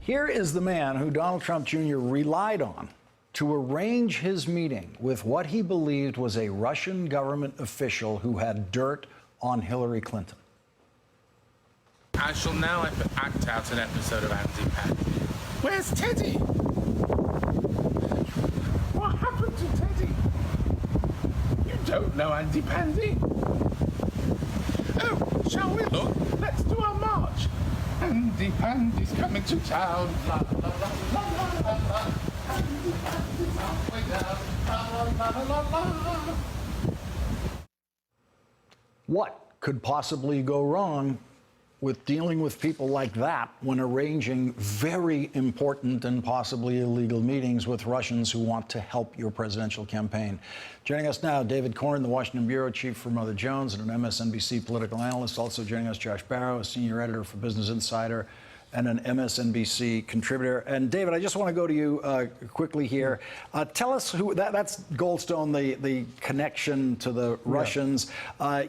Here is the man who Donald Trump Jr. relied on to arrange his meeting with what he believed was a Russian government official who had dirt on Hillary Clinton. I shall now act out an episode of Andy Pan. Where's Teddy? What happened to Teddy? You don't know Andy Pandy? Oh, shall we look? Let's do our march. Andy Pandy's coming to town. La la la la la la la. Andy Pandy's halfway down. La la la la la. What could possibly go wrong with dealing with people like that when arranging very important and possibly illegal meetings with Russians who want to help your presidential campaign? Joining us now, David Corn, the Washington bureau chief for Mother Jones and an MSNBC political analyst. Also joining us, Josh Barro, a senior editor for Business Insider and an MSNBC contributor. And David, I just want to go to you quickly here. Tell us who, that's Goldstone, the connection to the Russians.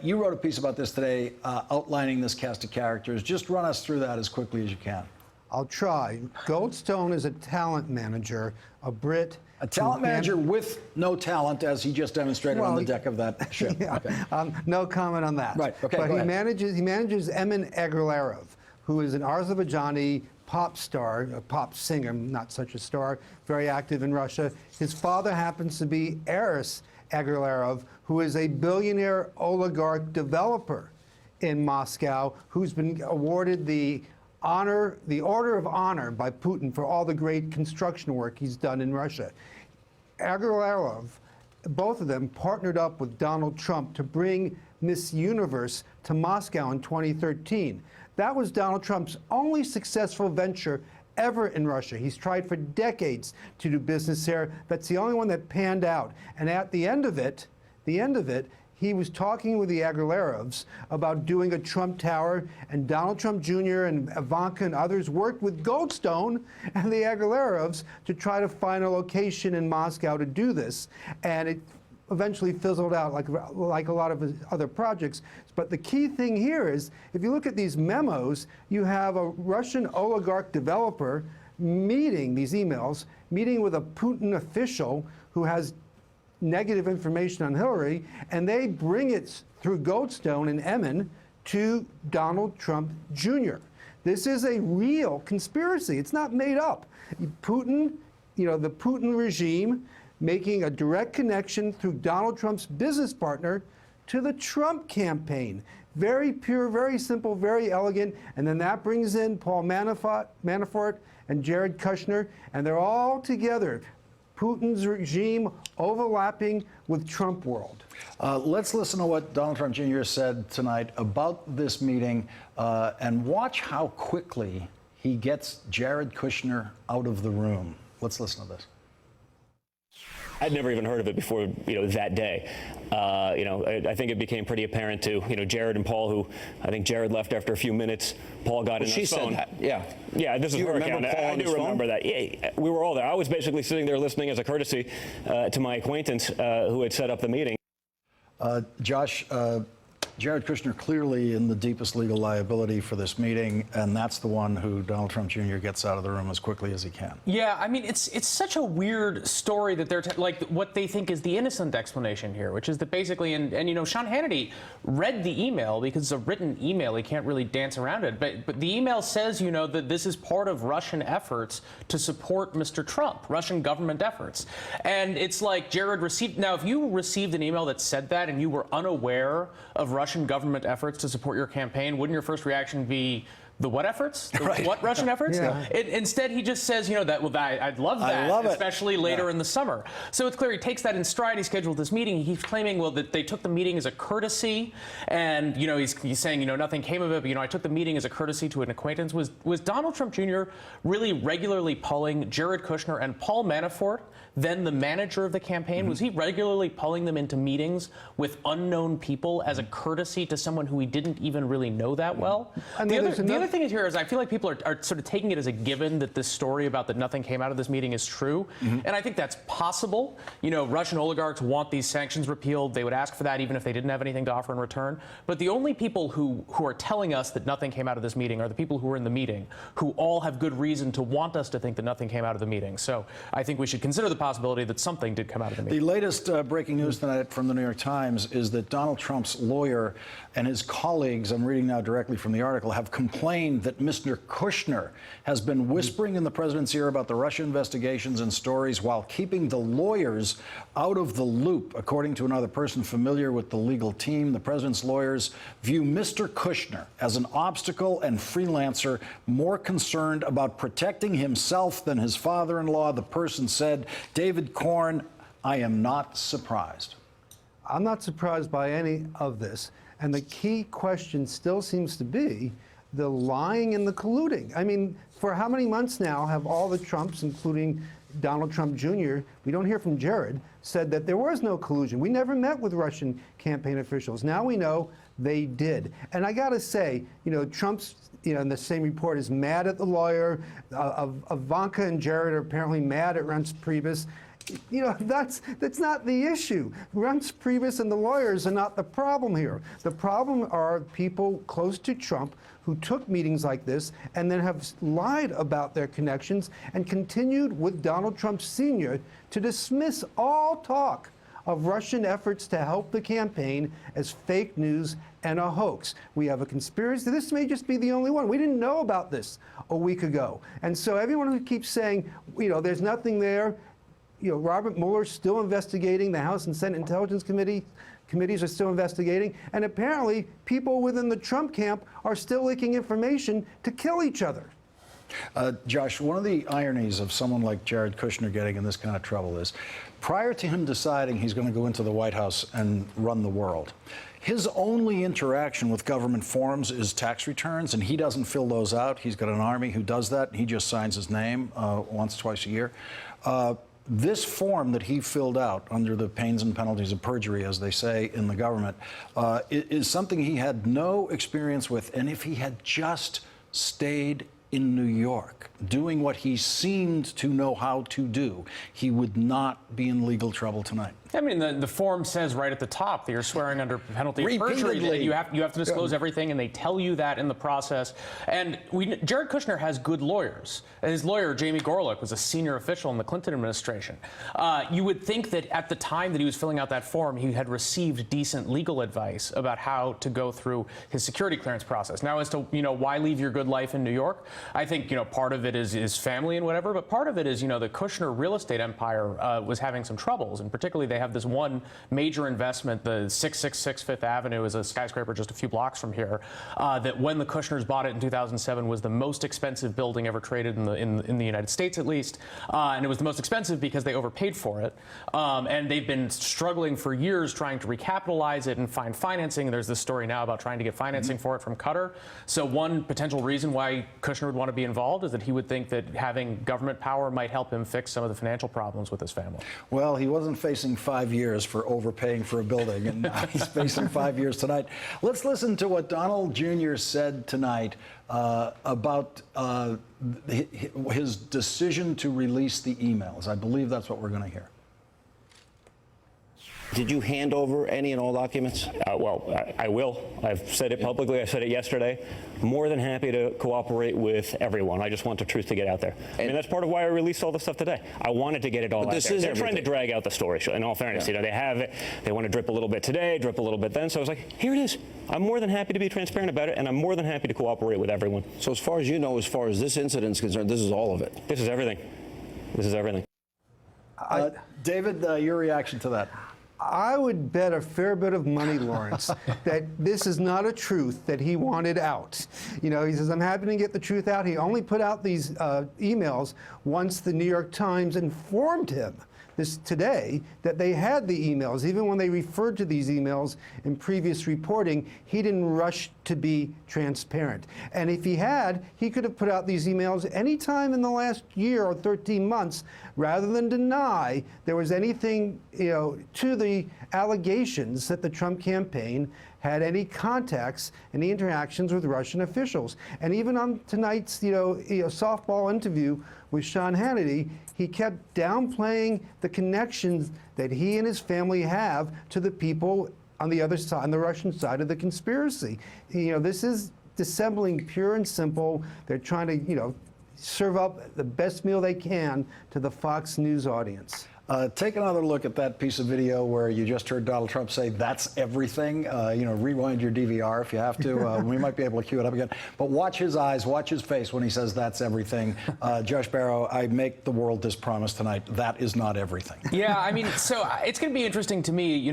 You wrote a piece about this today, outlining this cast of characters. Just run us through that as quickly as you can. I'll try. Goldstone is a talent manager, a Brit. A talent manager with no talent, as he just demonstrated on the deck of that ship. Yeah, okay. No comment on that. Right, okay, but go he ahead. manages Emin Agalarov, who is an Azerbaijani pop star, a pop singer, not such a star, very active in Russia. His father happens to be Aris Agalarov, who is a billionaire oligarch developer in Moscow, who's been awarded the Order of Honor by Putin for all the great construction work he's done in Russia. Agalarov, both of them partnered up with Donald Trump to bring Miss Universe to Moscow in 2013. That was Donald Trump's only successful venture ever in Russia. He's tried for decades to do business there. That's the only one that panned out. And at the end of it, he was talking with the Agalarovs about doing a Trump Tower, and Donald Trump Jr. and Ivanka and others worked with Goldstone and the Agalarovs to try to find a location in Moscow to do this. And it eventually fizzled out like a lot of his other projects. But the key thing here is, if you look at these memos, you have a Russian oligarch developer meeting these emails, meeting with a Putin official who has negative information on Hillary, and they bring it through Goldstone and Emin to Donald Trump Jr. This is a real conspiracy. It's not made up. Putin, the Putin regime, making a direct connection through Donald Trump's business partner to the Trump campaign. Very pure, very simple, very elegant. And then that brings in Paul Manafort and Jared Kushner, and they're all together. Putin's regime overlapping with Trump world. Let's listen to what Donald Trump Jr. said tonight about this meeting and watch how quickly he gets Jared Kushner out of the room. Let's listen to this. I'd never even heard of it before, that day. I think it became pretty apparent to, Jared and Paul, who I think Jared left after a few minutes. Paul got in his phone. She said that, yeah. Yeah, this is her account. I do remember that. Yeah, we were all there. I was basically sitting there listening as a courtesy to my acquaintance who had set up the meeting. Josh, Jared Kushner clearly in the deepest legal liability for this meeting, and that's the one who Donald Trump Jr. gets out of the room as quickly as he can. Yeah, I mean, it's such a weird story that they're like what they think is the innocent explanation here, which is that basically, and Sean Hannity read the email because it's a written email. He can't really dance around it. But the email says, that this is part of Russian efforts to support Mr. Trump, Russian government efforts. And it's like Jared received. Now, if you received an email that said that and you were unaware of Russian government efforts to support your campaign, wouldn't your first reaction be the what efforts? The right. What Russian efforts? Yeah. Instead, he just says, I'd love that, I love especially later in the summer. So it's clear he takes that in stride. He scheduled this meeting. He keeps claiming, that they took the meeting as a courtesy, and he's saying, nothing came of it. But I took the meeting as a courtesy to an acquaintance. Was Donald Trump Jr. really regularly pulling Jared Kushner and Paul Manafort, then the manager of the campaign? Was he regularly pulling them into meetings with unknown people as a courtesy to someone who he didn't even really know that well? And there's another other thing is here is I feel like people are sort of taking it as a given that this story about that nothing came out of this meeting is true. And I think that's possible. You know, Russian oligarchs want these sanctions repealed. They would ask for that even if they didn't have anything to offer in return. But the only people who are telling us that nothing came out of this meeting are the people who were in the meeting, who all have good reason to want us to think that nothing came out of the meeting. So I think we should consider the possibility that something did come out of the meeting. The latest breaking news tonight from the New York Times is that Donald Trump's lawyer and his colleagues, I'm reading now directly from the article, have complained that Mr. Kushner has been whispering in the president's ear about the Russia investigations and stories while keeping the lawyers out of the loop. According to another person familiar with the legal team, the president's lawyers view Mr. Kushner as an obstacle and freelancer, more concerned about protecting himself than his father-in-law. The person said, David Corn, I am not surprised. I'm not surprised by any of this. And the key question still seems to be the lying and the colluding. I mean, for how many months now have all the Trumps, including Donald Trump Jr., we don't hear from Jared, said that there was no collusion. We never met with Russian campaign officials. Now we know they did. And I got to say, you know, Trump's, you know, in the same report is mad at the lawyer. Ivanka and Jared are apparently mad at Reince Priebus. You know, that's not the issue. Reince Priebus and the lawyers are not the problem here. The problem are people close to Trump who took meetings like this and then have lied about their connections and continued with Donald Trump Sr. to dismiss all talk of Russian efforts to help the campaign as fake news and a hoax. We have a conspiracy. This may just be the only one. We didn't know about this a week ago. And so everyone who keeps saying, you know, there's nothing there, you know, Robert Mueller's still investigating. The House and Senate Intelligence committees are still investigating. And apparently, people within the Trump camp are still leaking information to kill each other. Josh, one of the ironies of someone like Jared Kushner getting in this kind of trouble is, prior to him deciding he's going to go into the White House and run the world, his only interaction with government forms is tax returns, and he doesn't fill those out. He's got an army who does that. He just signs his name once, twice a year. This form that he filled out under the pains and penalties of perjury, as they say in the government, is something he had no experience with. And if he had just stayed in New York, doing what he seemed to know how to do, he would not be in legal trouble tonight. I mean, the form says right at the top that you're swearing under penalty of perjury, that you have to disclose everything, and they tell you that in the process. And Jared Kushner has good lawyers. His lawyer, Jamie Gorelick, was a senior official in the Clinton administration. You would think that at the time that he was filling out that form, he had received decent legal advice about how to go through his security clearance process. Now, as to, you know, why leave your good life in New York, I think, you know, part of it is family and whatever, but part of it is, you know, the Kushner real estate empire was having some troubles, and particularly they have this one major investment, the 666 Fifth Avenue is a skyscraper just a few blocks from here, that when the Kushners bought it in 2007 was the most expensive building ever traded in the United States, at least, and it was the most expensive because they overpaid for it, and they've been struggling for years trying to recapitalize it and find financing. There's this story now about trying to get financing for it from Qatar. So one potential reason why Kushner would want to be involved is that he would think that having government power might help him fix some of the financial problems with his family. Well, he wasn't facing 5 years for overpaying for a building, and now he's facing 5 years tonight. Let's listen to what Donald Jr. said tonight about his decision to release the emails. I believe that's what we're going to hear. Did you hand over any and all documents? Well, I will. I've said it publicly. I said it yesterday. More than happy to cooperate with everyone. I just want the truth to get out there. I mean, that's part of why I released all the stuff today. I wanted to get it all out there. They're trying to drag out the story, in all fairness. You know, they have it. They want to drip a little bit today, drip a little bit then. So I was like, here it is. I'm more than happy to be transparent about it, and I'm more than happy to cooperate with everyone. So as far as you know, as far as this incident is concerned, this is all of it? This is everything. This is everything. David, your reaction to that? I would bet a fair bit of money, Lawrence, that this is not a truth that he wanted out. You know, he says, I'm happy to get the truth out. He only put out these emails once the New York Times informed him today that they had the emails. Even when they referred to these emails in previous reporting, he didn't rush to be transparent. And if he had, he could have put out these emails any time in the last year or 13 months, rather than deny there was anything, you know, to the allegations that the Trump campaign had any contacts, any interactions with Russian officials. And even on tonight's, softball interview with Sean Hannity, he kept downplaying the connections that he and his family have to the people on the other side, on the Russian side of the conspiracy. This is dissembling, pure and simple. They're trying to, serve up the best meal they can to the Fox News audience. Take another look at that piece of video where you just heard Donald Trump say, "That's everything." Rewind your DVR if you have to. We might be able to cue it up again. But watch his eyes, watch his face when he says, "That's everything." Josh Barro, I make the world this promise tonight. That is not everything. Yeah, I mean, so it's going to be interesting to me.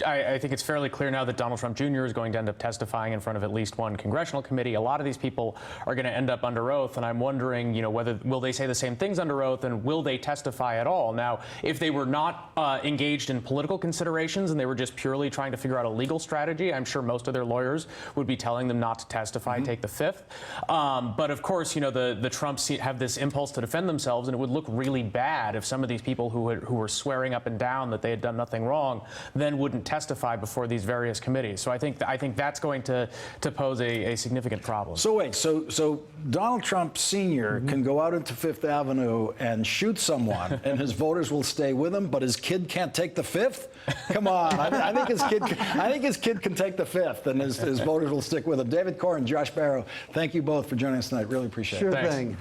I think it's fairly clear now that Donald Trump Jr. is going to end up testifying in front of at least one congressional committee. A lot of these people are going to end up under oath, and I'm wondering, whether will they say the same things under oath, and will they testify at all? Now, if they were not engaged in political considerations and they were just purely trying to figure out a legal strategy, I'm sure most of their lawyers would be telling them not to testify, take the fifth. But of course, the Trumps have this impulse to defend themselves, and it would look really bad if some of these people who were swearing up and down that they had done nothing wrong then wouldn't testify before these various committees. So I think that's going to pose a significant problem. So wait, so Donald Trump Sr. can go out into Fifth Avenue and shoot someone, and his voters will stay with him, but his kid can't take the fifth? Come on, I think his kid can take the fifth, and his voters will stick with him. David Corn, Josh Barro, thank you both for joining us tonight. Really appreciate it. Sure Thanks. thing.